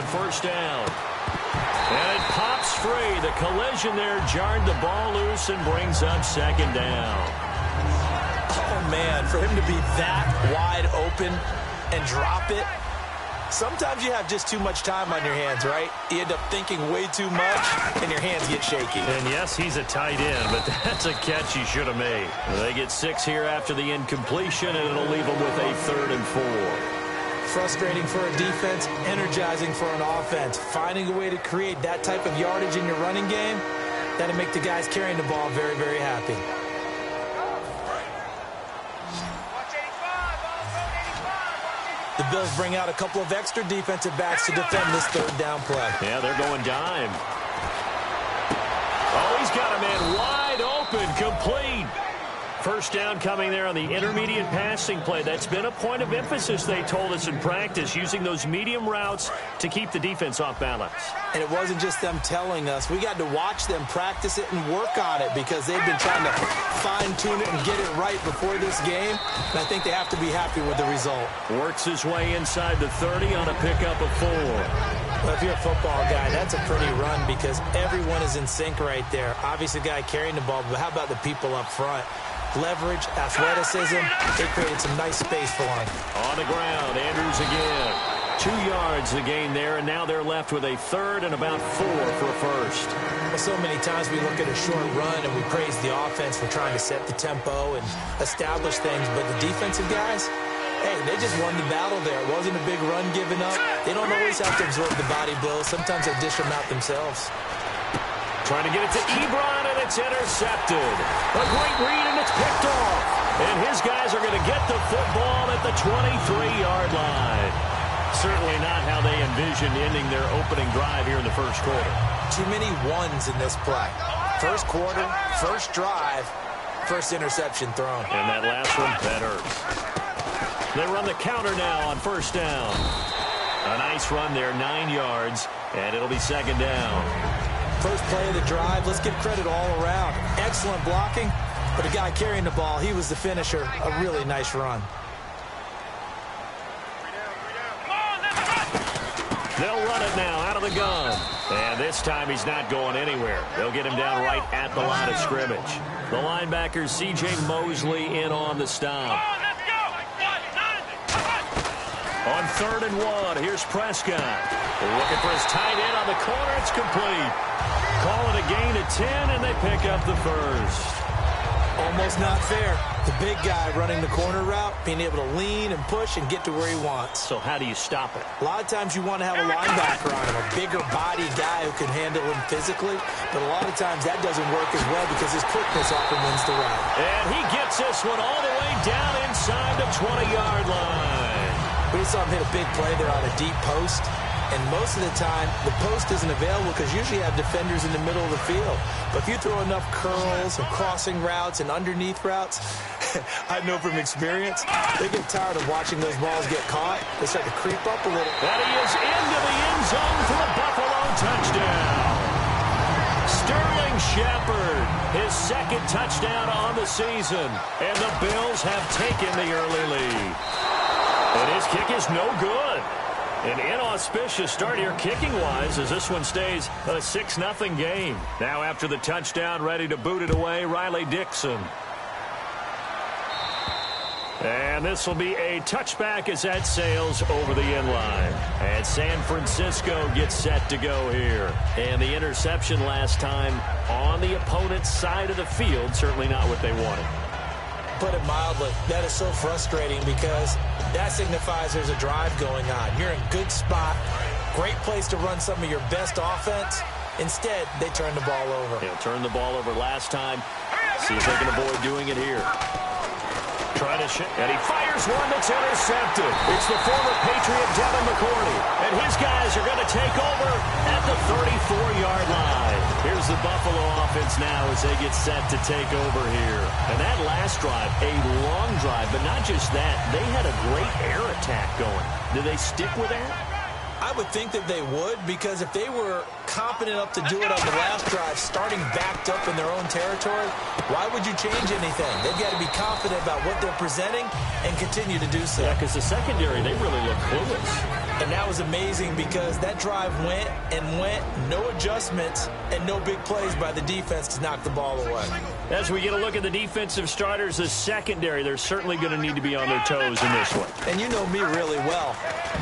first down. And it pops free. The collision there jarred the ball loose and brings up second down. Oh, man, for him to be that wide open and drop it. Sometimes you have just too much time on your hands, right? You end up thinking way too much, and your hands get shaky. And yes, he's a tight end, but that's a catch he should have made. They get 6 here after the incompletion, and it'll leave them with a 3rd and 4. Frustrating for a defense, energizing for an offense. Finding a way to create that type of yardage in your running game, that'll make the guys carrying the ball very, very happy. The Bills bring out a couple of extra defensive backs to defend this 3rd down play. Yeah, they're going dime. Oh, he's got a man wide open, complete. First down coming there on the intermediate passing play. That's been a point of emphasis, they told us in practice, using those medium routes to keep the defense off balance. And it wasn't just them telling us. We got to watch them practice it and work on it because they've been trying to fine-tune it and get it right before this game. And I think they have to be happy with the result. Works his way inside the 30 on a pickup of 4. Well, if you're a football guy, that's a pretty run because everyone is in sync right there. Obviously, the guy carrying the ball, but how about the people up front? Leverage, athleticism, they created some nice space for him. On the ground, Andrews again. 2 yards the gain there, and now they're left with a 3rd and about 4 for a first. Well, so many times we look at a short run and we praise the offense for trying to set the tempo and establish things, but the defensive guys, hey, they just won the battle there. It wasn't a big run given up. They don't always have to absorb the body blows. Sometimes they dish them out themselves. Trying to get it to Ebron, and it's intercepted. A great read, and it's picked off. And his guys are going to get the football at the 23-yard line. Certainly not how they envisioned ending their opening drive here in the first quarter. Too many ones in this play. First quarter, first drive, first interception thrown. And that last one, that hurts. They run the counter now on first down. A nice run there, 9 yards, and it'll be second down. First play of the drive, let's give credit all around. Excellent blocking, but the guy carrying the ball, he was the finisher. A really nice run. They'll run it now out of the gun. And this time he's not going anywhere. They'll get him down right at the line of scrimmage. The linebacker, C.J. Mosley, in on the stop. On 3rd and 1, here's Prescott. Looking for his tight end on the corner. It's complete. Call it a gain of 10, and they pick up the first. Almost not fair. The big guy running the corner route, being able to lean and push and get to where he wants. So how do you stop it? A lot of times you want to have a linebacker on him, a bigger body guy who can handle him physically. But a lot of times that doesn't work as well because his quickness often wins the route. And he gets this one all the way down inside the 20-yard line. We saw him hit a big play there on a deep post. And most of the time, the post isn't available because usually you have defenders in the middle of the field. But if you throw enough curls and crossing routes and underneath routes, I know from experience, they get tired of watching those balls get caught. They start to creep up a little. And he is into the end zone for a Buffalo touchdown. Sterling Shepard, his 2nd touchdown on the season. And the Bills have taken the early lead. And his kick is no good. An inauspicious start here kicking-wise as this one stays a 6-0 game. Now after the touchdown, ready to boot it away, Riley Dixon. And this will be a touchback as that sails over the end line. And San Francisco gets set to go here. And the interception last time on the opponent's side of the field, certainly not what they wanted. Put it mildly, that is so frustrating because that signifies there's a drive going on. You're in a good spot, great place to run some of your best offense. Instead, they turn the ball over. They'll turn the ball over last time. See if they can avoid doing it here. Trying to shoot, and he fires one that's intercepted. It's the former Patriot Devin McCourty, and his guys are going to take over at the 34-yard line. Here's the Buffalo offense now as they get set to take over here. And that last drive, a long drive, but not just that. They had a great air attack going. Do they stick with that? I would think that they would, because if they were competent enough to do it on the last drive, starting backed up in their own territory, why would you change anything? They've got to be confident about what they're presenting and continue to do so. Yeah, because the secondary, they really look clueless. And that was amazing because that drive went and went, no adjustments, and no big plays by the defense to knock the ball away. As we get a look at the defensive starters, the secondary, they're certainly going to need to be on their toes in this one. And you know me really well.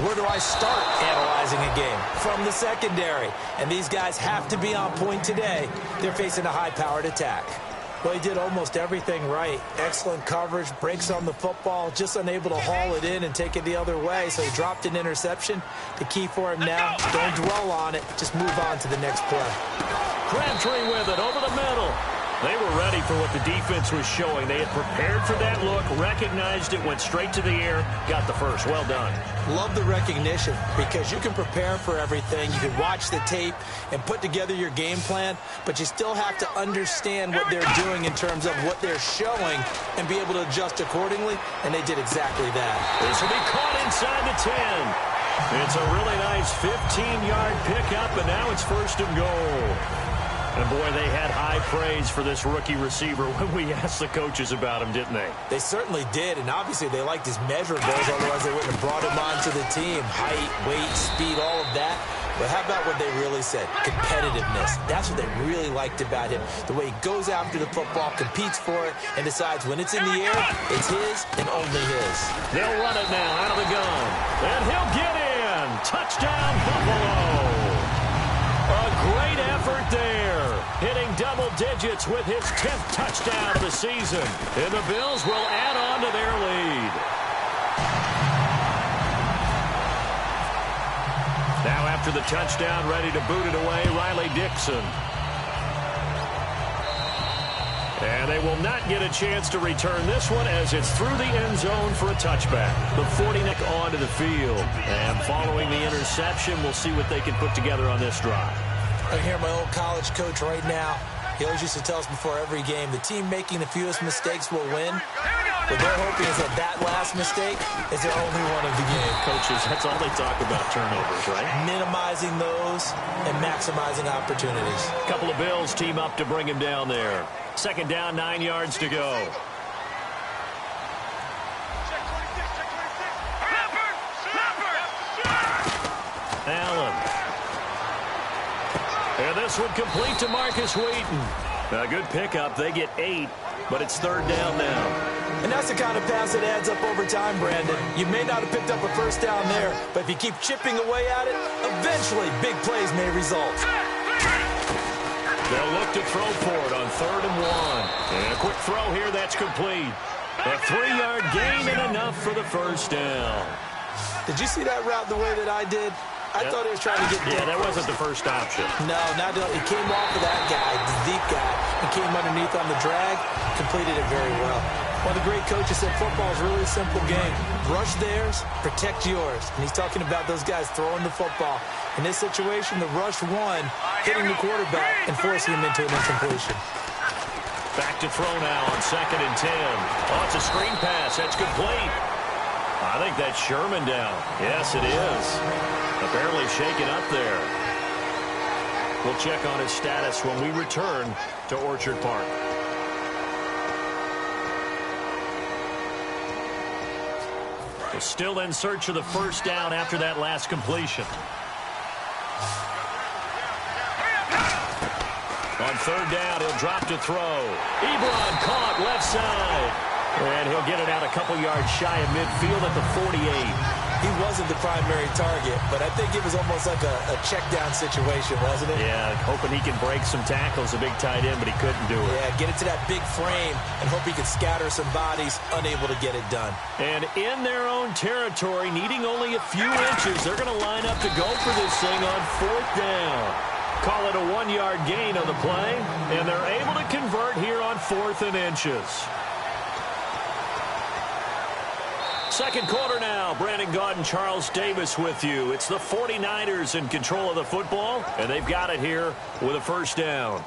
Where do I start analyzing a game? From the secondary. And these guys have to be on point today. They're facing a high-powered attack. Well, he did almost everything right. Excellent coverage, breaks on the football, just unable to haul it in and take it the other way. So he dropped an interception. The key for him now, don't dwell on it. Just move on to the next play. Crabtree with it over the middle. They were ready for what the defense was showing. They had prepared for that look, recognized it, went straight to the air, got the first. Well done. Love the recognition because you can prepare for everything. You can watch the tape and put together your game plan, but you still have to understand what they're doing in terms of what they're showing and be able to adjust accordingly, and they did exactly that. This will be caught inside the 10. It's a really nice 15-yard pickup, and now it's first and goal. And, boy, they had high praise for this rookie receiver when we asked the coaches about him, didn't they? They certainly did, and obviously they liked his measurables, otherwise they wouldn't have brought him onto the team. Height, weight, speed, all of that. But how about what they really said? Competitiveness. That's what they really liked about him. The way he goes after the football, competes for it, and decides when it's in the air, it's his and only his. They'll run it now out of the gun. And he'll get in. Touchdown, Buffalo. A great effort there, hitting double digits with his 10th touchdown of the season. And the Bills will add on to their lead. Now after the touchdown, ready to boot it away, Riley Dixon. And they will not get a chance to return this one as it's through the end zone for a touchback. The 40 onto the field. And following the interception, we'll see what they can put together on this drive. I hear my old college coach right now. He always used to tell us before every game, the team making the fewest mistakes will win. What they're hoping is that last mistake is their only one of the game. Coaches, that's all they talk about, turnovers, right? Minimizing those and maximizing opportunities. A couple of Bills team up to bring him down there. Second down, 9 yards to go. Allen. And this one complete to Marcus Wheaton. A good pickup. They get 8, but it's third down now. And that's the kind of pass that adds up over time, Brandon. You may not have picked up a first down there, but if you keep chipping away at it, eventually big plays may result. They'll look to throw for it on 3rd and 1. And a quick throw here, that's complete. A 3-yard gain and enough for the first down. Did you see that route the way that I did? I thought he was trying to get deep. Yeah, that wasn't the first option. No, not it came off of that guy, the deep guy, and came underneath on the drag, completed it very well. One of the great coaches said football is really a simple game. Rush theirs, protect yours. And he's talking about those guys throwing the football. In this situation, the rush won, hitting the quarterback and forcing him into an incompletion. Back to throw now on 2nd and 10. Oh, it's a screen pass. That's complete. I think that's Sherman down. Yes, it is. Barely shaken up there. We'll check on his status when we return to Orchard Park. We're still in search of the first down after that last completion. On 3rd down, he'll drop to throw. Ebron caught left side. And he'll get it out a couple yards shy of midfield at the 48. He wasn't the primary target, but I think it was almost like a check down situation, wasn't it? Yeah, hoping he can break some tackles, a big tight end, but he couldn't do it. Yeah, get it to that big frame and hope he can scatter some bodies, unable to get it done. And in their own territory, needing only a few inches, they're going to line up to go for this thing on 4th down. Call it a 1-yard gain on the play, and they're able to convert here on 4th and inches. Second quarter now. Brandon Gaudin, Charles Davis with you. It's the 49ers in control of the football, and they've got it here with a first down.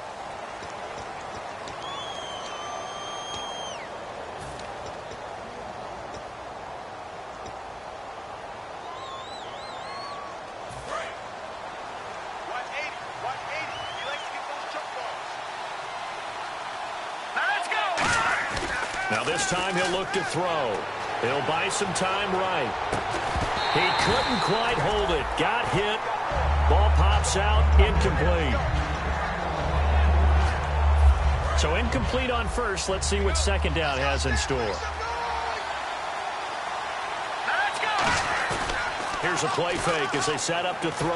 Now this time he'll look to throw. He'll buy some time right. He couldn't quite hold it. Got hit. Ball pops out. Incomplete. So incomplete on first. Let's see what second down has in store. Here's a play fake as they set up to throw.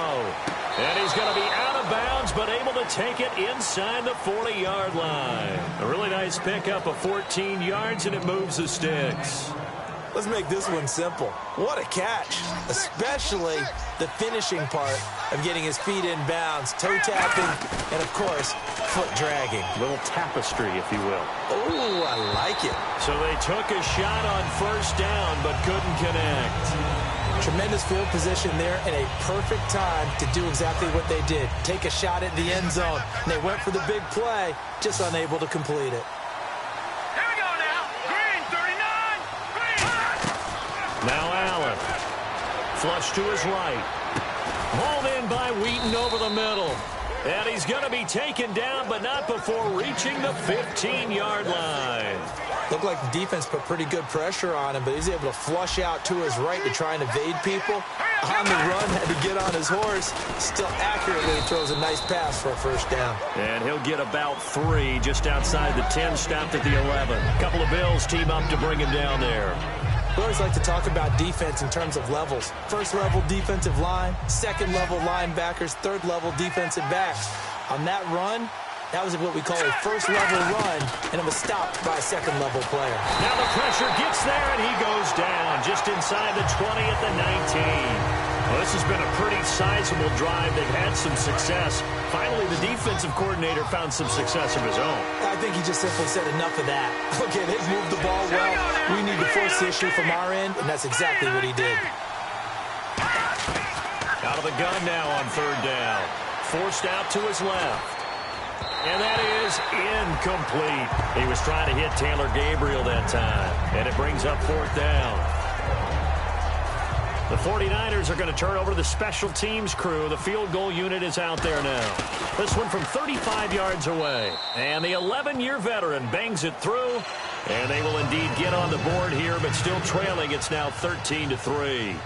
And he's going to be out of bounds, but able to take it inside the 40-yard line. A really nice pickup of 14 yards, and it moves the sticks. Let's make this one simple. What a catch, especially the finishing part of getting his feet in bounds, toe tapping, and, of course, foot dragging. A little tapestry, if you will. Oh, I like it. So they took a shot on first down, but couldn't connect. Tremendous field position there and a perfect time to do exactly what they did. Take a shot at the end zone. And they went for the big play, just unable to complete it. Here we go now. Green, 39. Green. Now Allen. Flush to his right. Hauled in by Wheaton over the middle. And he's going to be taken down, but not before reaching the 15-yard line. Looked like the defense put pretty good pressure on him, but he's able to flush out to his right to try and evade people. On the run, had to get on his horse. Still accurately throws a nice pass for a first down. And he'll get about 3 just outside the 10, stopped at the 11. A couple of Bills team up to bring him down there. We always like to talk about defense in terms of levels. First-level defensive line, second-level linebackers, third-level defensive backs. On that run, that was what we call a first-level run, and it was stopped by a second-level player. Now the pressure gets there, and he goes down just inside the 20 at the 19. Well, this has been a pretty sizable drive. They've had some success. Finally, the defensive coordinator found some success of his own. I think he just simply said enough of that. Okay, they've moved the ball well. We need to force the issue from our end, and that's exactly what he did. Out of the gun now on third down. Forced out to his left. And that is incomplete. He was trying to hit Taylor Gabriel that time. And it brings up fourth down. The 49ers are going to turn over to the special teams crew. The field goal unit is out there now. This one from 35 yards away. And the 11-year veteran bangs it through. And they will indeed get on the board here, but still trailing. It's now 13-3.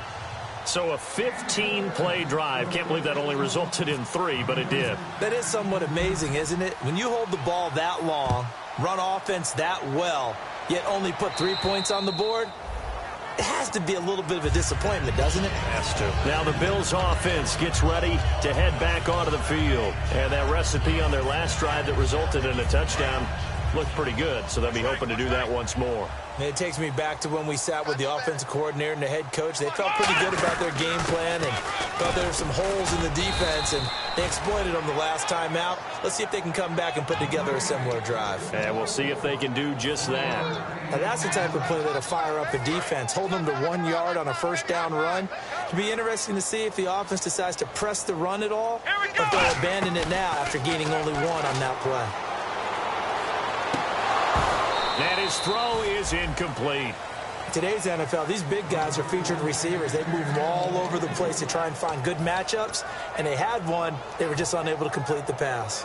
So a 15-play drive. Can't believe that only resulted in 3, but it did. That is somewhat amazing, isn't it? When you hold the ball that long, run offense that well, yet only put 3 points on the board, it has to be a little bit of a disappointment, doesn't it? Has to. Now the Bills offense gets ready to head back onto the field. And that recipe on their last drive that resulted in a touchdown looked pretty good, so they'll be hoping to do that once more. And it takes me back to when we sat with the offensive coordinator and the head coach. They felt pretty good about their game plan and felt there were some holes in the defense, and they exploited them the last time out. Let's see if they can come back and put together a similar drive. And we'll see if they can do just that. Now that's the type of play that'll fire up a defense. Hold them to 1 yard on a first down run. It'll be interesting to see if the offense decides to press the run at all, or if they'll abandon it now after gaining only 1 on that play. And his throw is incomplete. Today's NFL, these big guys are featured receivers. They move them all over the place to try and find good matchups, and they had one. They were just unable to complete the pass.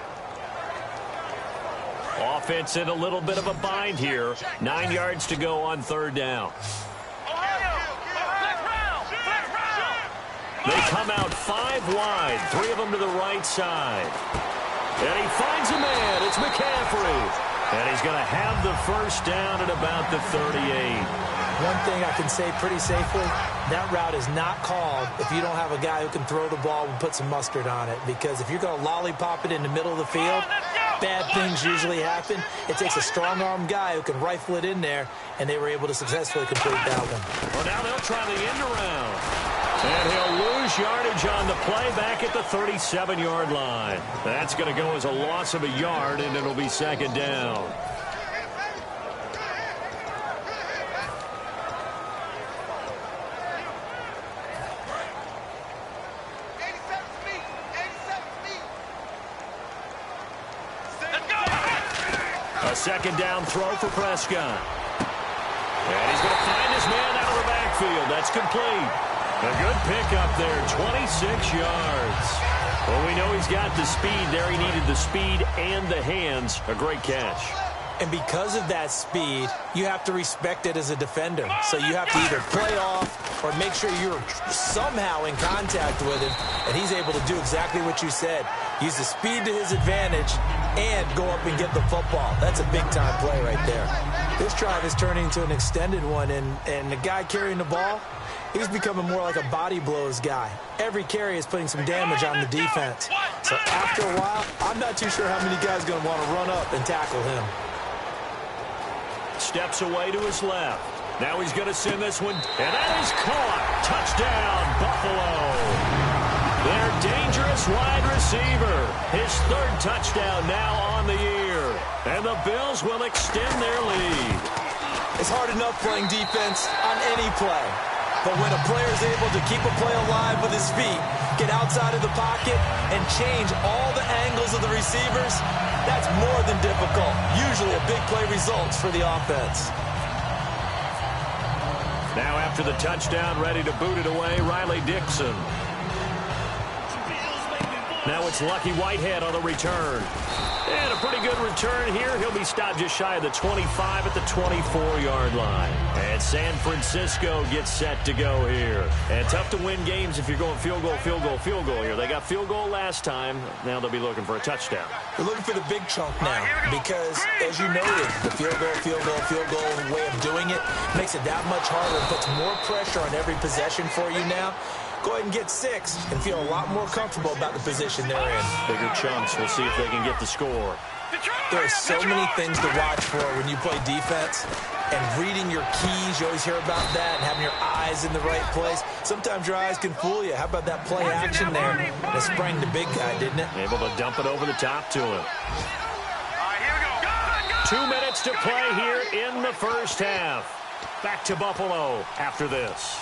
Offense in a little bit of a bind here. 9 yards to go on third down. They come out 5 wide, 3 of them to the right side. And he finds a man. It's McCaffrey. And he's going to have the first down at about the 38. One thing I can say pretty safely, that route is not called if you don't have a guy who can throw the ball and put some mustard on it. Because if you're going to lollipop it in the middle of the field, bad things usually happen. It takes a strong-arm guy who can rifle it in there, and they were able to successfully complete that one. Well, now they'll try the end around. And he'll lose yardage on the play back at the 37-yard line. That's going to go as a loss of a yard, and it'll be second down. A second down throw for Prescott. And he's going to find his man out of the backfield. That's complete. A good pickup there, 26 yards. Well, we know he's got the speed there. He needed the speed and the hands. A great catch. And because of that speed, you have to respect it as a defender. So you have to either play off or make sure you're somehow in contact with him, and he's able to do exactly what you said. Use the speed to his advantage and go up and get the football. That's a big-time play right there. This drive is turning into an extended one, and the guy carrying the ball, he's becoming more like a body blows guy. Every carry is putting some damage on the defense. So after a while, I'm not too sure how many guys are going to want to run up and tackle him. Steps away to his left. Now he's going to send this one, and that is caught. Touchdown, Buffalo. Their dangerous wide receiver. His third touchdown now on the year. And the Bills will extend their lead. It's hard enough playing defense on any play. But when a player is able to keep a play alive with his feet, get outside of the pocket, and change all the angles of the receivers, that's more than difficult. Usually a big play results for the offense. Now after the touchdown, ready to boot it away, Riley Dixon. Now it's Lucky Whitehead on the return. And a pretty good return here. He'll be stopped just shy of the 25 at the 24-yard line. And San Francisco gets set to go here. And tough to win games if you're going field goal, field goal, field goal here. They got field goal last time. Now they'll be looking for a touchdown. They're looking for the big chunk now because, as you noted, the field goal way of doing it makes it that much harder and puts more pressure on every possession for you now. Go ahead and get 6 and feel a lot more comfortable about the position they're in. Bigger chunks. We'll see if they can get the score. There are so many things to watch for when you play defense. And reading your keys, you always hear about that, and having your eyes in the right place. Sometimes your eyes can fool you. How about that play action there? And it sprang the big guy, didn't it? Able to dump it over the top to him. 2 minutes to play here in the first half. Back to Buffalo after this.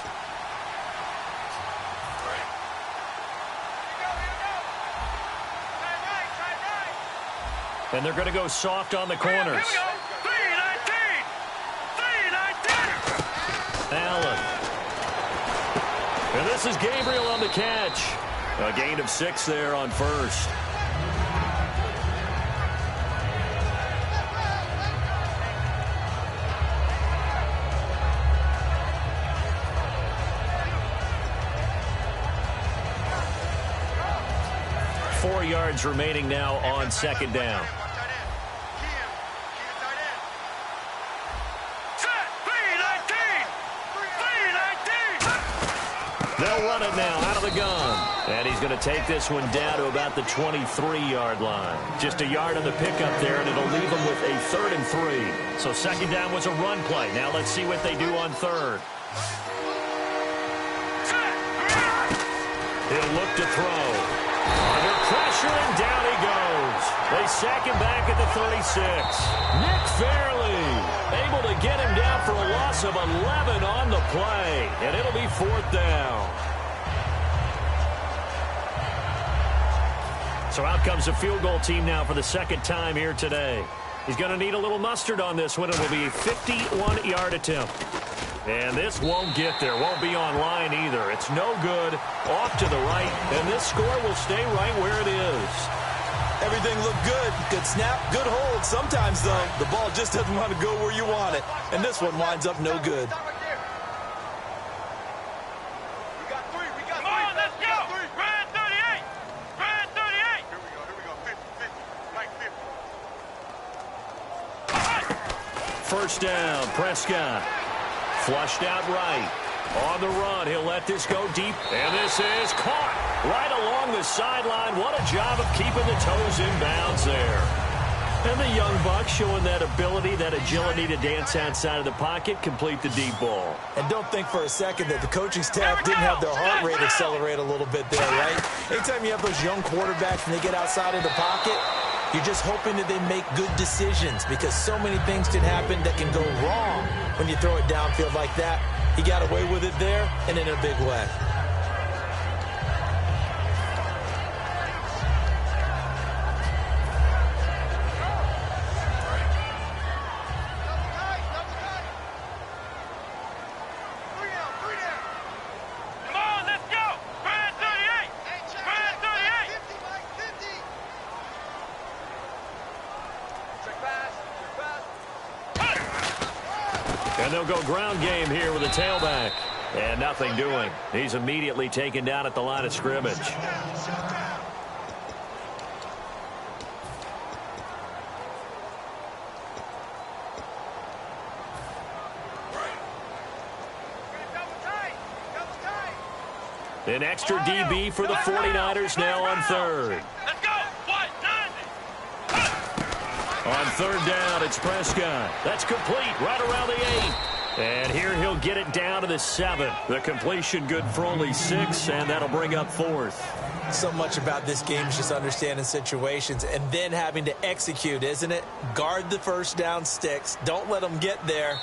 And they're going to go soft on the corners. Allen. And this is Gabriel on the catch. A gain of 6 there on first. Four yards remaining now on second down. They'll run it now out of the gun. And he's going to take this one down to about the 23-yard line. Just a yard on the pickup there, and it'll leave them with a 3rd and 3. So second down was a run play. Now let's see what they do on third. He'll look to throw. Under pressure, and down he goes. They sack him back at the 36. Nick Fairley able to get him down for a loss of 11 on the play. And it'll be 4th down. So out comes the field goal team now for the second time here today. He's going to need a little mustard on this one. It will be a 51-yard attempt. And this won't get there. Won't be on line either. It's no good. Off to the right. And this score will stay right where it is. Everything looked good. Good snap, good hold. Sometimes, though, the ball just doesn't want to go where you want it. And this one winds up no good. First down, Prescott. Flushed out right. On the run, he'll let this go deep. And this is caught right along the sideline. What a job of keeping the toes in bounds there. And the young buck showing that ability, that agility to dance outside of the pocket, complete the deep ball. And don't think for a second that the coaching staff didn't have their heart rate accelerate a little bit there, right? Anytime you have those young quarterbacks and they get outside of the pocket, you're just hoping that they make good decisions because so many things can happen that can go wrong when you throw it downfield like that. He got away with it there and in a big way. And they'll go ground game here with a tailback. And nothing doing. He's immediately taken down at the line of scrimmage. An extra DB for the 49ers now on third. Let's go. On third down, it's Prescott. That's complete right around the 8. And here he'll get it down to the 7. The completion good for only 6, and that'll bring up fourth. So much about this game is just understanding situations and then having to execute, isn't it? Guard the first down sticks. Don't let them get there.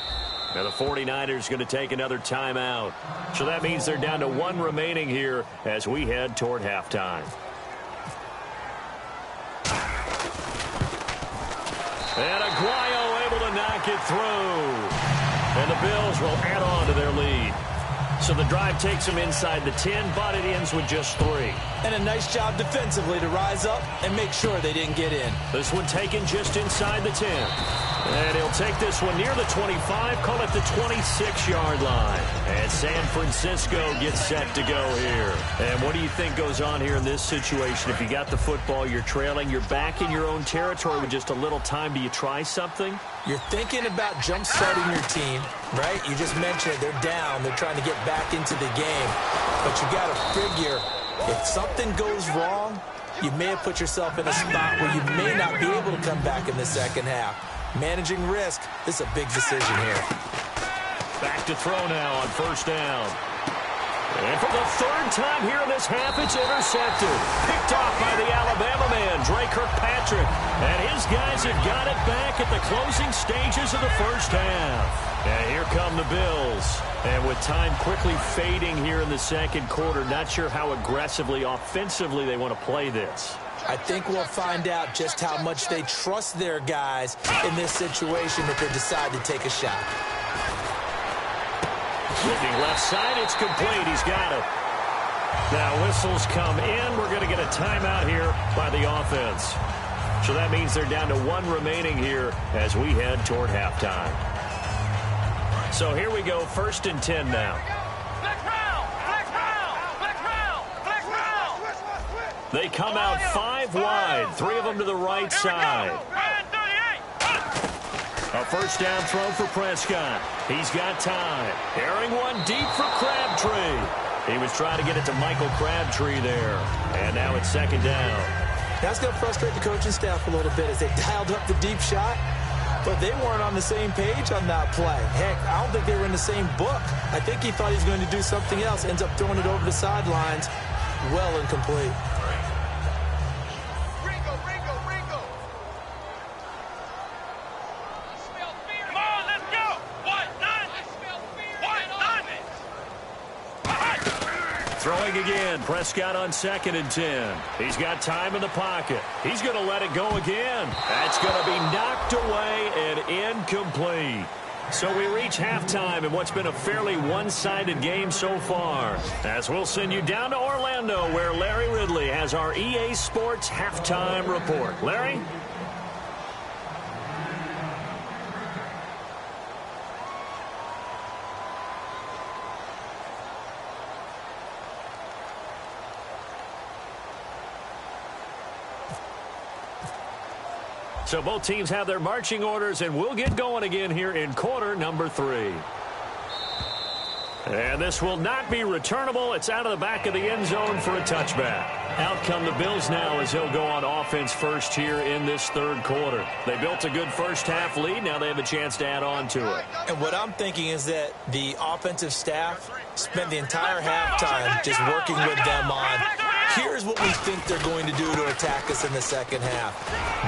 Now the 49ers going to take another timeout. So that means they're down to 1 remaining here as we head toward halftime. And Aguayo able to knock it through. And the Bills will add on to their lead. So the drive takes them inside the 10, but it ends with just 3. And a nice job defensively to rise up and make sure they didn't get in. This one taken just inside the 10. And he'll take this one near the 25, call it the 26-yard line. And San Francisco gets set to go here. And what do you think goes on here in this situation? If you got the football, you're trailing, you're back in your own territory with just a little time. Do you try something? You're thinking about jump-starting your team, right? You just mentioned it. They're down. They're trying to get back into the game. But you got to figure, if something goes wrong, you may have put yourself in a spot where you may not be able to come back in the second half. Managing risk, this is a big decision here. Back to throw now on first down. And for the third time here in this half, it's intercepted. Picked off by the Alabama man, Dre Kirkpatrick. And his guys have got it back at the closing stages of the first half. And here come the Bills. And with time quickly fading here in the second quarter, not sure how aggressively, offensively they want to play this. I think we'll find out just how much they trust their guys in this situation if they decide to take a shot. Looking left side, it's complete. He's got it. Now whistles come in. We're going to get a timeout here by the offense. So that means they're down to 1 remaining here as we head toward halftime. So here we go, 1st and 10 now. They come out 5 wide, 3 of them to the right side. A first down throw for Prescott. He's got time. Airing one deep for Crabtree. He was trying to get it to Michael Crabtree there. And now it's 2nd down. That's going to frustrate the coaching staff a little bit as they dialed up the deep shot. But they weren't on the same page on that play. Heck, I don't think they were in the same book. I think he thought he was going to do something else. Ends up throwing it over the sidelines. Well incomplete. Throwing again, Prescott on 2nd and 10. He's got time in the pocket. He's going to let it go again. That's going to be knocked away and incomplete. So we reach halftime in what's been a fairly one-sided game so far. As we'll send you down to Orlando where Larry Ridley has our EA Sports halftime report. Larry? So both teams have their marching orders, and we'll get going again here in quarter number 3. And this will not be returnable. It's out of the back of the end zone for a touchback. Out come the Bills now as they'll go on offense first here in this 3rd quarter. They built a good first half lead. Now they have a chance to add on to it. And what I'm thinking is that the offensive staff spent the entire halftime just working with them on, here's what we think they're going to do to attack us in the second half.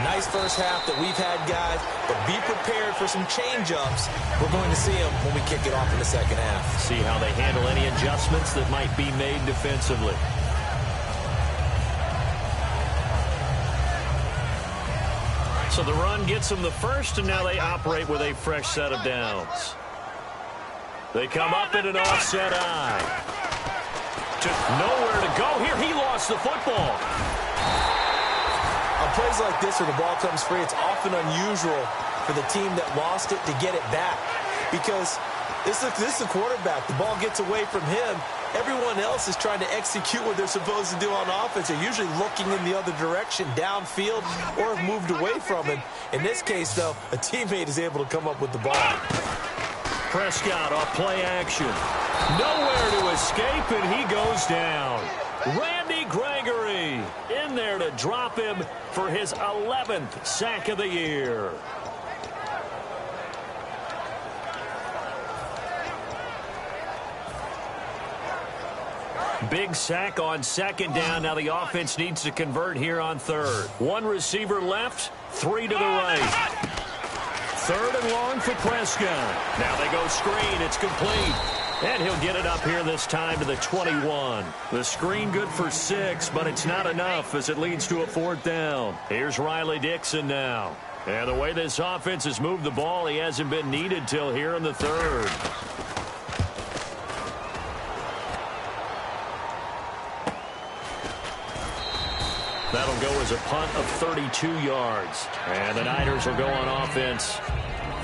Nice first half that we've had, guys, but be prepared for some change-ups. We're going to see them when we kick it off in the second half. See how they handle any adjustments that might be made defensively. So the run gets them the first, and now they operate with a fresh set of downs. They come up in an offset eye. Just nowhere to go here. He lost the football. On plays like this where the ball comes free, it's often unusual for the team that lost it to get it back. because this is the quarterback. The ball gets away from him. Everyone else is trying to execute what they're supposed to do on offense. They're usually looking in the other direction, downfield, or have moved away from him. In this case, though, a teammate is able to come up with the ball. Prescott off play action. Nowhere to escape, and he goes down. Randy Gregory in there to drop him for his 11th sack of the year. Big sack on second down. Now the offense needs to convert here on third. One receiver left, three to the right. Third and long for Prescott. Now they go screen. It's complete. And he'll get it up here this time to the 21. The screen good for 6, but it's not enough as it leads to a fourth down. Here's Riley Dixon now. And the way this offense has moved the ball, he hasn't been needed till here in the third. That'll go as a punt of 32 yards. And the Niners will go on offense.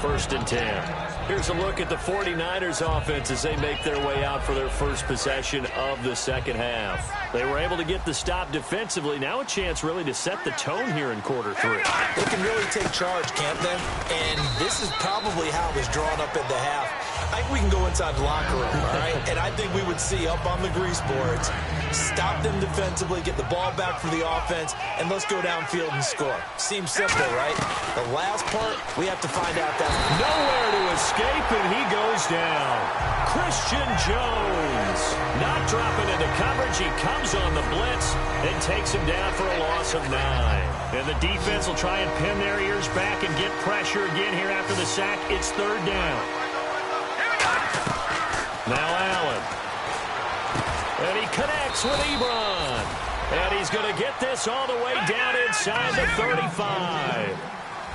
1st and 10. Here's a look at the 49ers offense as they make their way out for their first possession of the second half. They were able to get the stop defensively. Now a chance really to set the tone here in quarter 3. They can really take charge, can't they? And this is probably how it was drawn up at the half. I think we can go inside the locker room, all right? And I think we would see up on the grease boards, stop them defensively, get the ball back for the offense, and let's go downfield and score. Seems simple, right? The last part, we have to find out that. Nowhere to escape, and he goes down. Christian Jones not dropping into coverage. He comes on the blitz and takes him down for a loss of 9. And the defense will try and pin their ears back and get pressure again here after the sack. It's third down. Now Allen. And he connects with Ebron. And he's going to get this all the way down inside the 35.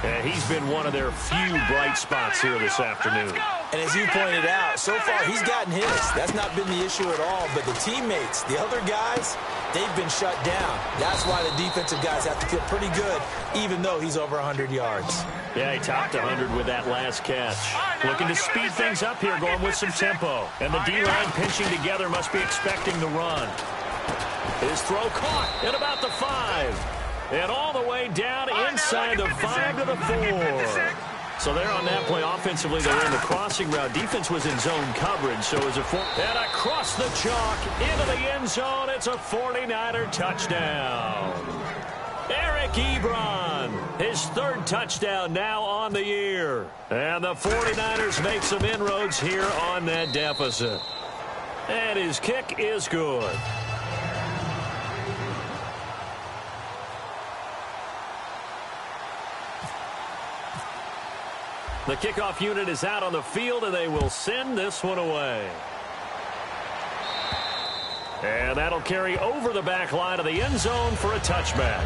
And he's been one of their few bright spots here this afternoon. And as you pointed out, so far he's gotten his. That's not been the issue at all. But the teammates, the other guys, they've been shut down. That's why the defensive guys have to feel pretty good, even though he's over 100 yards. Yeah, he topped 100 with that last catch. Looking to speed things up here, going with some tempo. And the D-line pinching together must be expecting the run. His throw caught at about the 5. And all the way down inside the 5 to the 4. So they're on that play offensively. They're in the crossing route. Defense was in zone coverage, so it was a 4. And across the chalk into the end zone. It's a 49er touchdown. Eric Ebron, his 3rd touchdown now on the year. And the 49ers make some inroads here on that deficit. And his kick is good. The kickoff unit is out on the field, and they will send this one away. And that'll carry over the back line of the end zone for a touchback.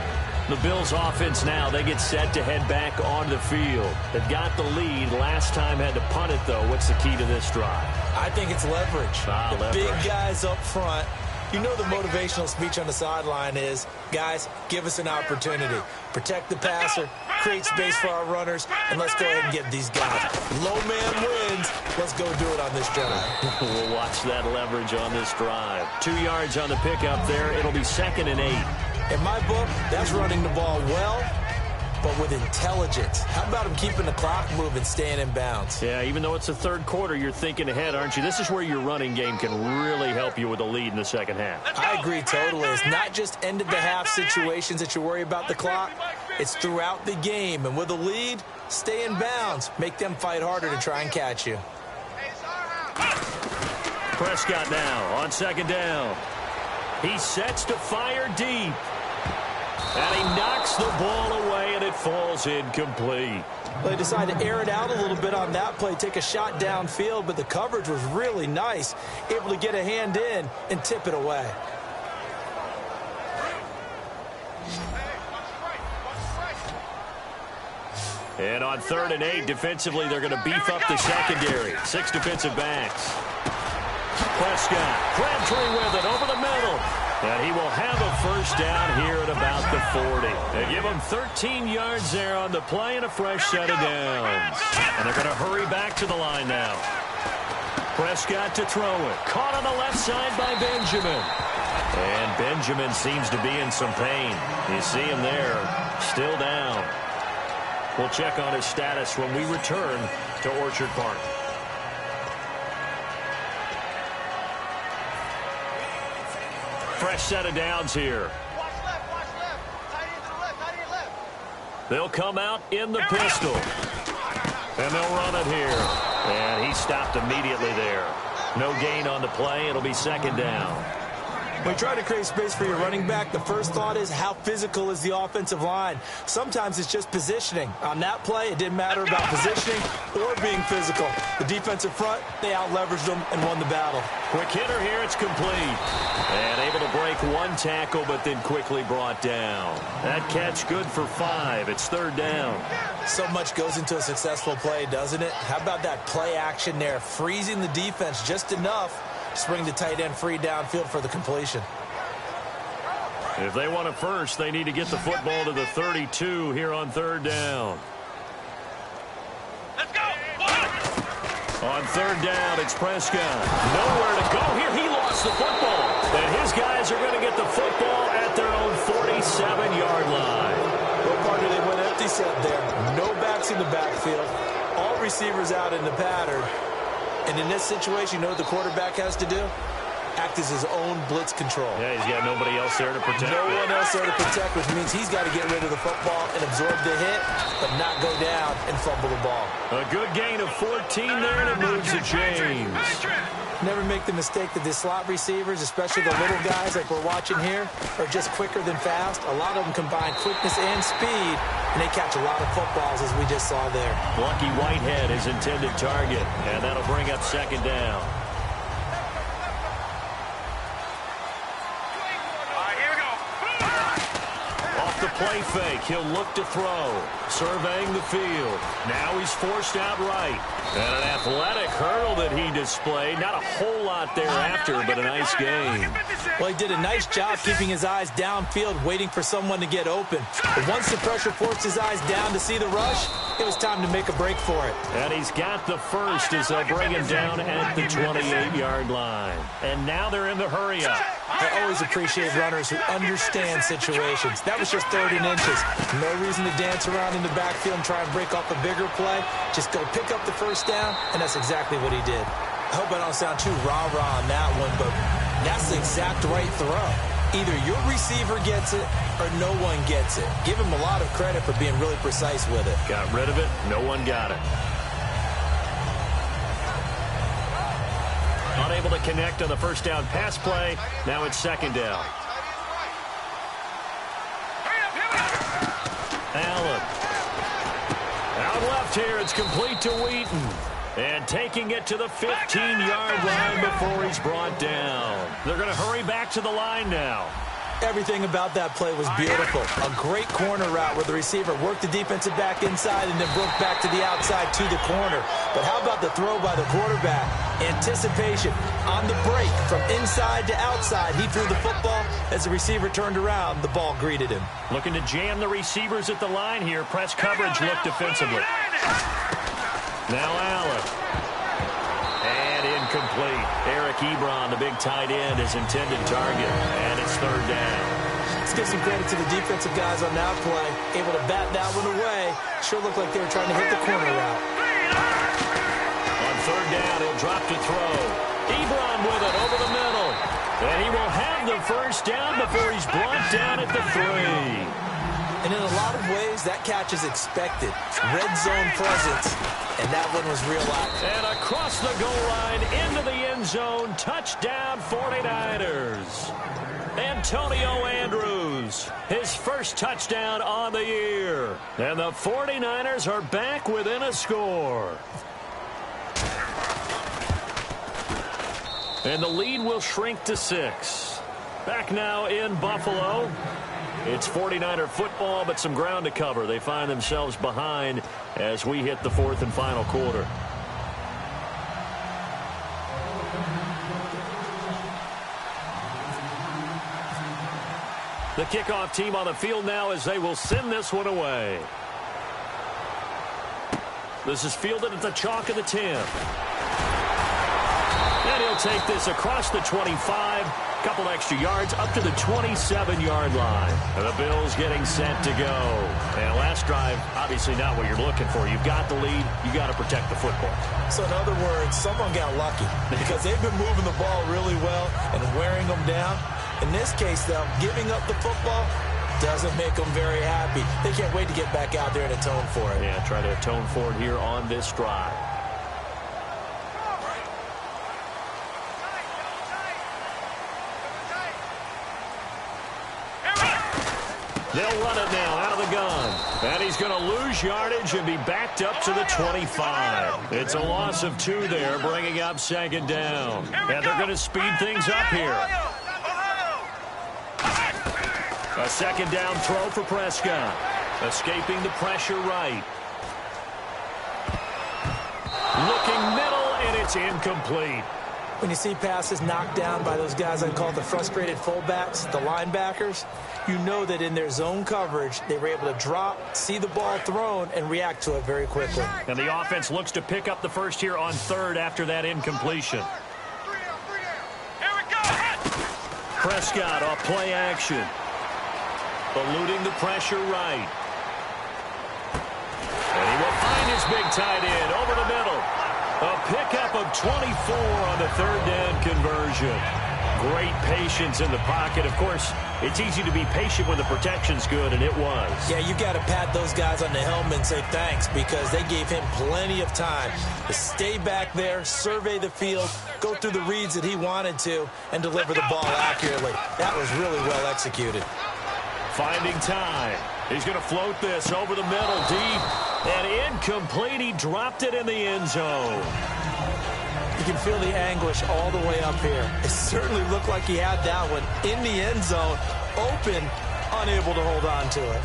The Bills offense now, they get set to head back onto the field. They've got the lead. Last time had to punt it, though. What's the key to this drive? I think it's leverage. Leverage. Big guys up front. You know the motivational speech on the sideline is, guys, give us an opportunity. Protect the passer, create space for our runners, and let's go ahead and get these guys. Low man wins. Let's go do it on this drive. We'll watch that leverage on this drive. 2 yards on the pickup there. It'll be 2nd and 8. In my book, that's running the ball well, but with intelligence. How about him keeping the clock moving, staying in bounds? Yeah, even though it's the third quarter, you're thinking ahead, aren't you? This is where your running game can really help you with a lead in the second half. I agree totally. It's not just end-of-the-half situations that you worry about the clock. It's throughout the game. And with a lead, stay in bounds. Make them fight harder to try and catch you. Prescott now on 2nd down. He sets to fire deep. And he knocks the ball away, and it falls incomplete. Well, they decided to air it out a little bit on that play, take a shot downfield, but the coverage was really nice, able to get a hand in and tip it away. And on 3rd and 8, defensively, they're going to beef up the secondary. 6 defensive backs. Prescott, Crabtree with it over the middle. And he will have a first down here at about the 40. They give him 13 yards there on the play and a fresh set of downs. And they're going to hurry back to the line now. Prescott to throw it. Caught on the left side by Benjamin. And Benjamin seems to be in some pain. You see him there, still down. We'll check on his status when we return to Orchard Park. Fresh set of downs here. Watch left, watch left. Tight end to the left, tight end left. They'll come out in the pistol. And they'll run it here. And he stopped immediately there. No gain on the play. It'll be second down. When you try to create space for your running back, the first thought is how physical is the offensive line. Sometimes it's just positioning. On that play, it didn't matter about positioning or being physical. The defensive front, they out-leveraged them and won the battle. Quick hitter here, it's complete. And able to break one tackle, but then quickly brought down. That catch good for 5. It's third down. So much goes into a successful play, doesn't it? How about that play action there, freezing the defense just enough to bring the tight end free downfield for the completion. If they want it first, they need to get the football to the 32 here on third down. Let's go. On third down, it's Prescott. Nowhere to go here. He lost the football. And his guys are going to get the football at their own 47-yard line. No partner, they went empty set there. No backs in the backfield. All receivers out in the pattern. And in this situation, you know what the quarterback has to do? Act as his own blitz control. Yeah, he's got nobody else there to protect. No one else there to protect, which means he's got to get rid of the football and absorb the hit, but not go down and fumble the ball. A good gain of 14 there, and it moves the chains. Never make the mistake that the slot receivers, especially the little guys like we're watching here, are just quicker than fast. A lot of them combine quickness and speed, and they catch a lot of footballs, as we just saw there. Lucky Whitehead is intended target, and that'll bring up second down. The play fake. He'll look to throw. Surveying the field. Now he's forced out right. And an athletic hurdle that he displayed. Not a whole lot thereafter, but a nice game. Well, he did a nice job keeping his eyes downfield, waiting for someone to get open. But once the pressure forced his eyes down to see the rush, it was time to make a break for it. And he's got the first as they'll bring him down at the 28-yard line. And now they're in the hurry-up. I always appreciate runners who understand situations. That was just 3rd and inches. No reason to dance around in the backfield and try and break off a bigger play. Just go pick up the first down, and that's exactly what he did. I hope I don't sound too rah-rah on that one, but that's the exact right throw. Either your receiver gets it or no one gets it. Give him a lot of credit for being really precise with it. Got rid of it. No one got it. Unable to connect on the first down pass play. Now it's second down. Allen. Out left here. It's complete to Wheaton. And taking it to the 15-yard line before he's brought down. They're going to hurry back to the line now. Everything about that play was beautiful. A great corner route where the receiver worked the defensive back inside and then broke back to the outside to the corner. But how about the throw by the quarterback? Anticipation on the break from inside to outside. He threw the football. As the receiver turned around, the ball greeted him. Looking to jam the receivers at the line here. Press coverage look defensively. Now Allen. And incomplete. Eric Ebron, the big tight end, is intended target. And it's third down. Let's give some credit to the defensive guys on that play. Able to bat that one away. Sure looked like they were trying to hit the corner route. On third down, he'll drop to throw. Ebron with it over the middle. And he will have the first down before he's brought down at the 3. And in a lot of ways, that catch is expected. Red zone presence, and that one was realized. And across the goal line, into the end zone, touchdown 49ers. Antonio Andrews, his first touchdown on the year. And the 49ers are back within a score. And the lead will shrink to 6. Back now in Buffalo. It's 49er football, but some ground to cover. They find themselves behind as we hit the 4th and final quarter. The kickoff team on the field now as they will send this one away. This is fielded at the chalk of the 10. And he'll take this across the 25. Couple extra yards up to the 27-yard line. And the Bills getting set to go. And last drive, obviously not what you're looking for. You've got the lead. You got to protect the football. So in other words, someone got lucky because they've been moving the ball really well and wearing them down. In this case, though, giving up the football doesn't make them very happy. They can't wait to get back out there and atone for it. Yeah, try to atone for it here on this drive. They'll run it now out of the gun. And he's going to lose yardage and be backed up to the 25. It's a loss of 2 there, bringing up second down. And they're going to speed things up here. A second down throw for Prescott. Escaping the pressure right. Looking middle, and it's incomplete. When you see passes knocked down by those guys I call the frustrated fullbacks, the linebackers, you know that in their zone coverage, they were able to drop, see the ball thrown, and react to it very quickly. And the offense looks to pick up the first here on third after that incompletion. Here we go. Prescott off play action. Eluding the pressure right. And he will find his big tight end over the middle. A pickup of 24 on the third down conversion. Great patience in the pocket. Of course, it's easy to be patient when the protection's good, and it was. Yeah, you got to pat those guys on the helmet and say thanks because they gave him plenty of time to stay back there, survey the field, go through the reads that he wanted to, and deliver the ball accurately. That was really well executed. Finding time. He's going to float this over the middle deep. And incomplete. He dropped it in the end zone. You can feel the anguish all the way up here. It certainly looked like he had that one in the end zone, open, unable to hold on to it.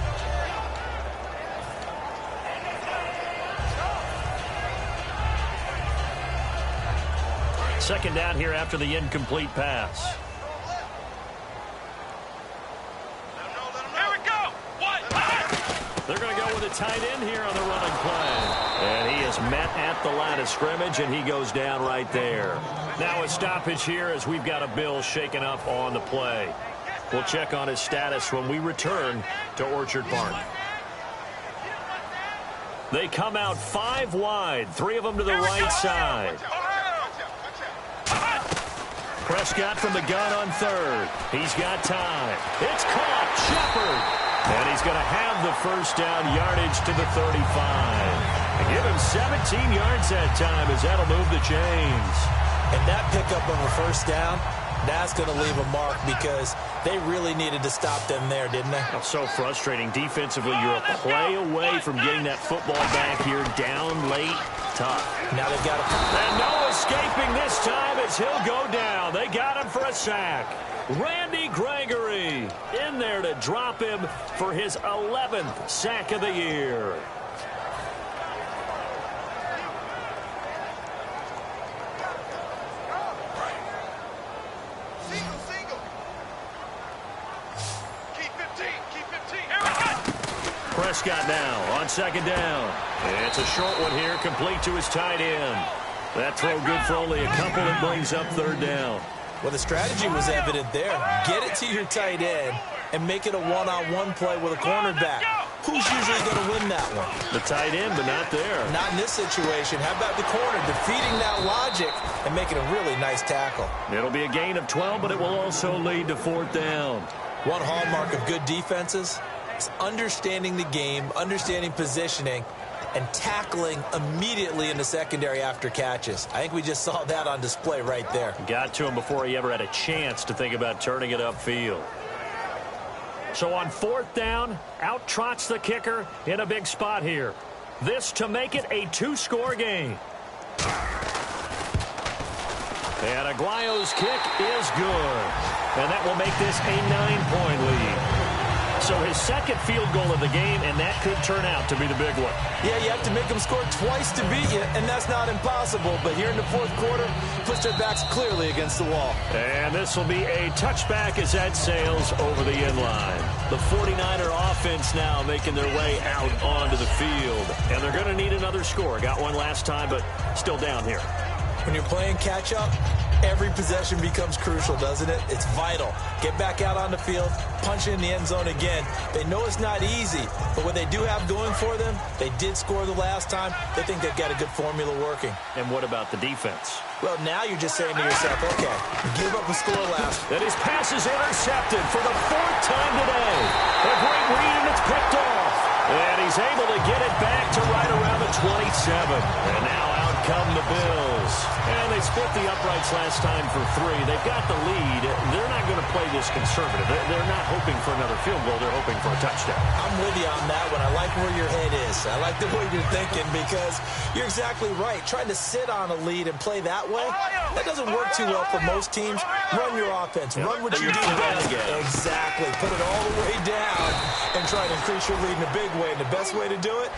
Second down here after the incomplete pass. They're going to go with a tight end here on the running play. And he is met at the line of scrimmage, and he goes down right there. Now a stoppage here as we've got a Bill shaken up on the play. We'll check on his status when we return to Orchard Park. They come out 5 wide, 3 of them to the right side. Prescott from the gun on third. He's got time. It's caught. Shepard. And he's going to have the first down yardage to the 35. Give him 17 yards that time as that'll move the chains. And that pickup of a first down, that's going to leave a mark because they really needed to stop them there, didn't they? Oh, so frustrating. Defensively, you're a play away from getting that football back here down late. Tough. Now they've got to... And no escaping this time as he'll go down. They got him for a sack. Randy Gregory in there to drop him for his 11th sack of the year. Single. Keep 15. Prescott now on second down. It's a short one here, complete to his tight end. That throw good for only a couple. It brings up third down. Well, the strategy was evident there. Get it to your tight end and make it a one-on-one play with a cornerback. Who's usually going to win that one? The tight end, but not there. Not in this situation. How about the corner defeating that logic and making a really nice tackle? It'll be a gain of 12, but it will also lead to fourth down. One hallmark of good defenses is understanding the game, understanding positioning, and tackling immediately in the secondary after catches. I think we just saw that on display right there. Got to him before he ever had a chance to think about turning it upfield. So on fourth down, out trots the kicker in a big spot here. This to make it a 2-score game. And Aguayo's kick is good. And that will make this a 9-point lead. So his second field goal of the game, and that could turn out to be the big one. Yeah, you have to make them score twice to beat you, and that's not impossible. But here in the fourth quarter, puts their backs clearly against the wall. And this will be a touchback as that sails over the end line. The 49er offense now making their way out onto the field. And they're going to need another score. Got one last time, but still down here. When you're playing catch-up, every possession becomes crucial, doesn't it? It's vital. Get back out on the field, punch in the end zone again. They know it's not easy, but what they do have going for them, they did score the last time. They think they've got a good formula working. And what about the defense? Well, now you're just saying to yourself, okay, give up a score last. That his pass is intercepted for the fourth time today. A great read, and it's picked off. And he's able to get it back to right around the 27. And now out come the Bills. And they split the uprights last time for 3. They've got the lead. They're not going to play this conservative. They're not hoping for another field goal. They're hoping for a touchdown. I'm with you on that one. I like where your head is. I like the way you're thinking because you're exactly right. Trying to sit on a lead and play that way, that doesn't work too well for most teams. Run your offense. Run what you do best. Exactly. Put it all the way down and try to increase your lead in a big way. And the best way to do it,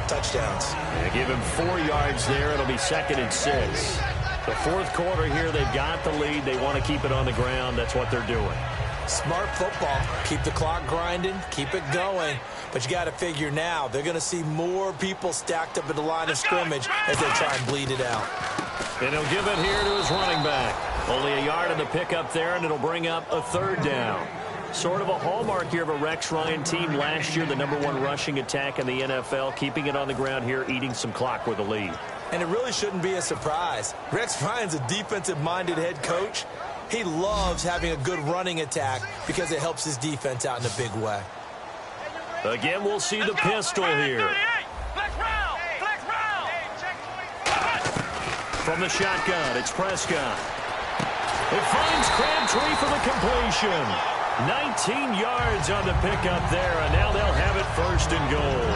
touchdowns. Yeah, give him 4 yards there. It'll be 2nd and 6. The fourth quarter here, they've got the lead. They want to keep it on the ground. That's what they're doing. Smart football. Keep the clock grinding. Keep it going. But you got to figure now, they're going to see more people stacked up at the line of scrimmage as they try and bleed it out. And he'll give it here to his running back. Only a yard in the pickup there, and it'll bring up a 3rd down. Sort of a hallmark here of a Rex Ryan team last year, the #1 rushing attack in the NFL, keeping it on the ground here, eating some clock with a lead. And it really shouldn't be a surprise. Rex Ryan's a defensive-minded head coach. He loves having a good running attack because it helps his defense out in a big way. Again, we'll see the pistol here. From the shotgun, it's Prescott. It finds Crabtree for the completion. 19 yards on the pickup there, and now they'll have it 1st and goal.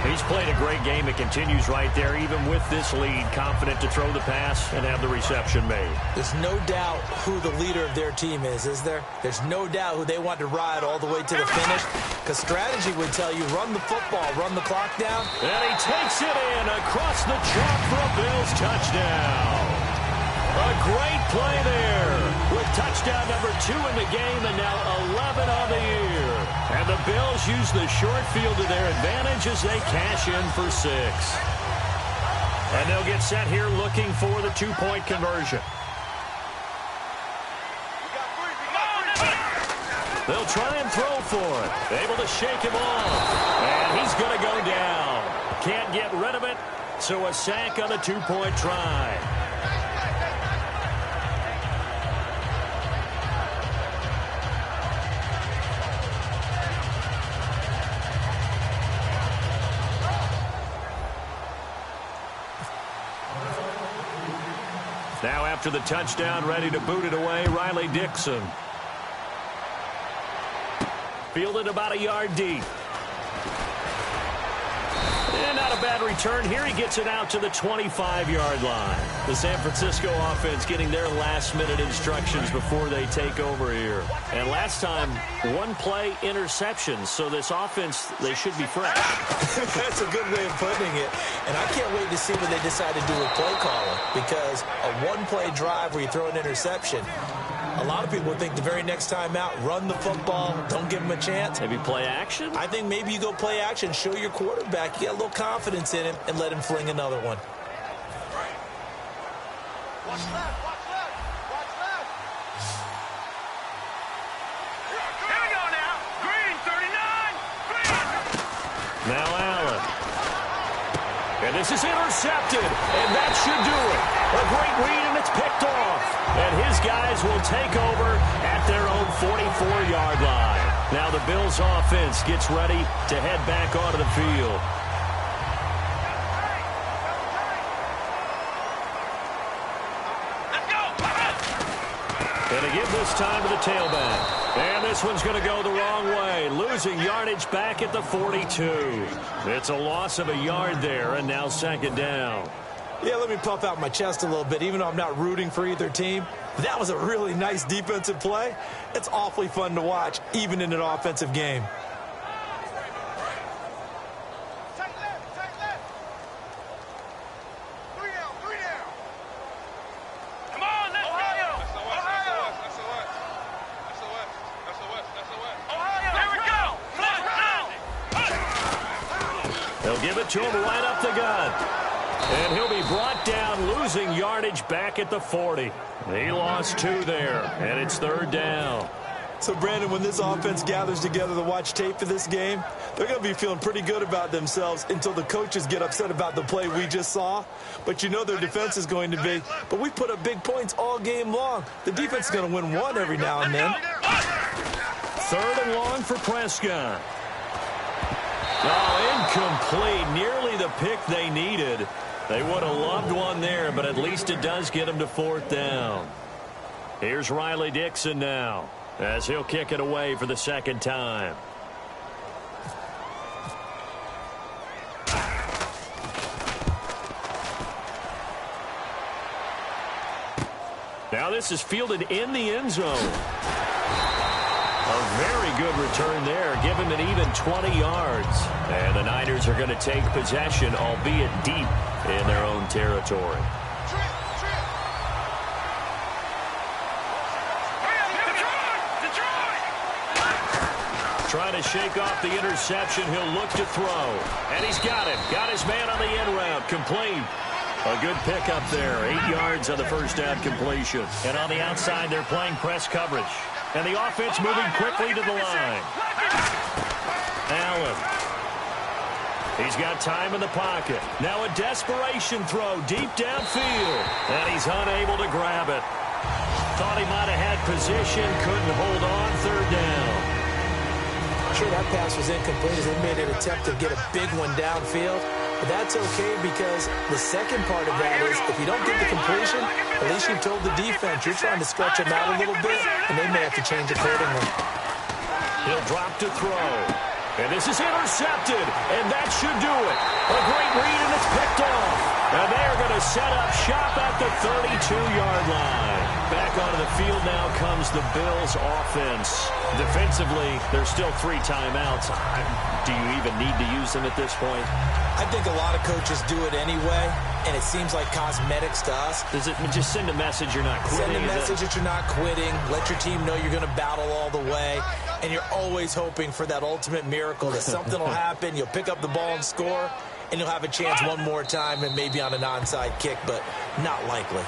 He's played a great game. It continues right there, even with this lead, confident to throw the pass and have the reception made. There's no doubt who the leader of their team is there? There's no doubt who they want to ride all the way to the finish, because strategy would tell you run the football, run the clock down. And he takes it in across the chalk for a Bills touchdown. A great play there with touchdown number 2 in the game and now 11 on the year. And the Bills use the short field to their advantage as they cash in for 6. And they'll get set here looking for the 2-point conversion. They'll try and throw for it. Able to shake him off. And he's going to go down. Can't get rid of it. So a sack on the 2-point try. Now after the touchdown, ready to boot it away, Riley Dixon. Fielded about a yard deep. And not a bad return here. He gets it out to the 25-yard line. The San Francisco offense getting their last-minute instructions before they take over here. And last time, 1-play interception. So this offense, they should be fresh. That's a good way of putting it. And I can't wait to see what they decide to do with play calling, because a 1-play drive where you throw an interception, a lot of people think the very next time out, run the football, don't give him a chance. Maybe play action? I think maybe you go play action, show your quarterback, you got a little confidence in him, and let him fling another one. Watch left, watch left, watch left. Here we go now. Green, 39. Green. Now Allen. And this is intercepted, and that should do it. A great read, and it's picked off. And his guys will take over at their own 44-yard line. Now the Bills offense gets ready to head back onto the field. And again this time to the tailback. And this one's going to go the wrong way. Losing yardage back at the 42. It's a loss of a yard there, and now 2nd down. Yeah, let me puff out my chest a little bit, even though I'm not rooting for either team. That was a really nice defensive play. It's awfully fun to watch, even in an offensive game. They'll give it to him right up the gut. And he'll be brought down, losing yardage back at the 40. He lost 2 there, and it's 3rd down. So, Brandon, when this offense gathers together to watch tape for this game, they're going to be feeling pretty good about themselves until the coaches get upset about the play we just saw. But you know their defense is going to be. But we put up big points all game long. The defense is going to win one every now and then. 3rd and long for Prescott. Oh, incomplete. Nearly the pick they needed. They would have loved one there, but at least it does get them to 4th down. Here's Riley Dixon now, as he'll kick it away for the 2nd time. Now this is fielded in the end zone. A very good return there. Give him an even 20 yards. And the Niners are going to take possession, albeit deep in their own territory. Trying to shake off the interception. He'll look to throw. And he's got it. Got his man on the end route. Complete. A good pickup there. 8 yards on the first down completion. And on the outside, they're playing press coverage. And the offense moving quickly to the line. Allen. He's got time in the pocket. Now a desperation throw deep downfield. And he's unable to grab it. Thought he might have had position. Couldn't hold on. 3rd down. Sure, that pass was incomplete as they made an attempt to get a big one downfield. But that's okay because the second part of that is if you don't get the completion, at least you've told the defense you're trying to stretch them out a little bit, and they may have to change accordingly. He'll drop to throw. And this is intercepted, and that should do it. A great read, and it's picked off. And they're going to set up shop at the 32-yard line. Back onto the field now comes the Bills' offense. Defensively, there's still 3 timeouts. Do you even need to use them at this point? I think a lot of coaches do it anyway, and it seems like cosmetics to us. Does it just send a message you're not quitting? Send a message that you're not quitting. Let your team know you're going to battle all the way. And you're always hoping for that ultimate miracle that something will happen. You'll pick up the ball and score, and you'll have a chance one more time and maybe on an onside kick, but not likely.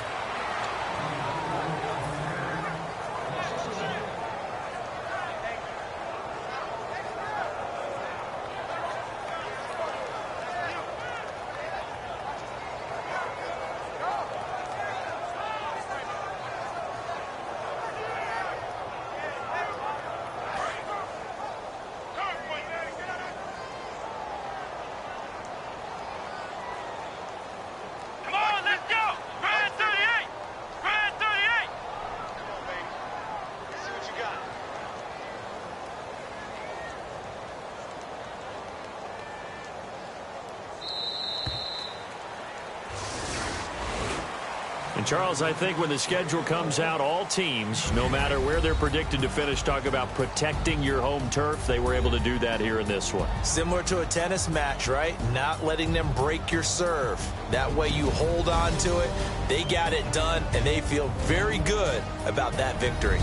Charles, I think when the schedule comes out, all teams, no matter where they're predicted to finish, talk about protecting your home turf. They were able to do that here in this one. Similar to a tennis match, right? Not letting them break your serve. That way you hold on to it. They got it done, and they feel very good about that victory.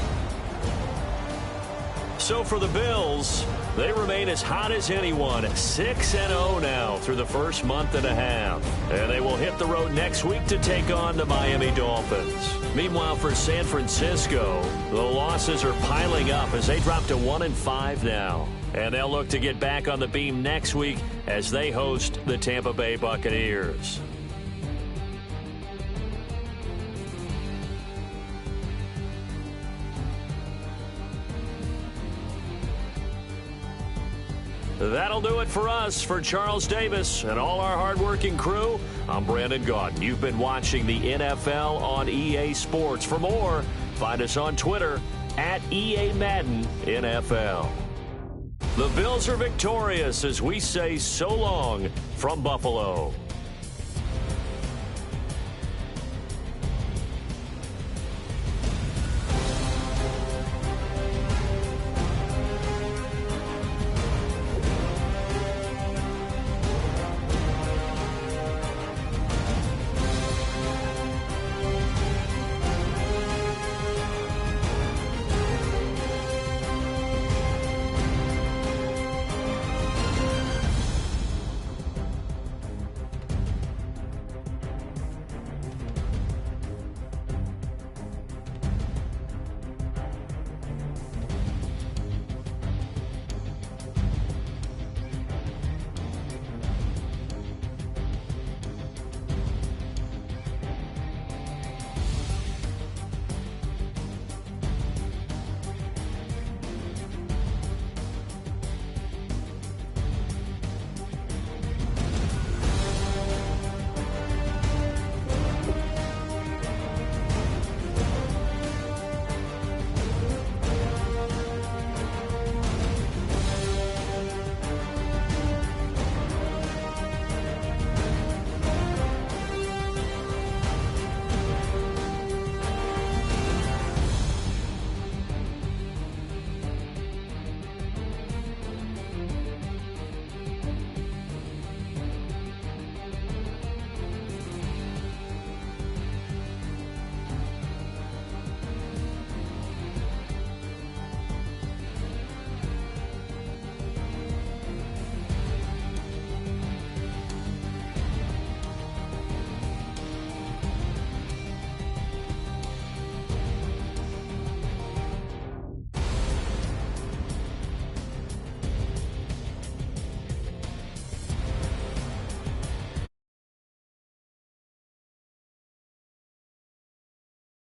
So for the Bills, they remain as hot as anyone, 6-0 now through the first month and a half. And they will hit the road next week to take on the Miami Dolphins. Meanwhile, for San Francisco, the losses are piling up as they drop to 1-5 now. And they'll look to get back on the beam next week as they host the Tampa Bay Buccaneers. That'll do it for us. For Charles Davis and all our hardworking crew, I'm Brandon Gaudin. You've been watching the NFL on EA Sports. For more, find us on Twitter at EA Madden NFL. The Bills are victorious as we say so long from Buffalo.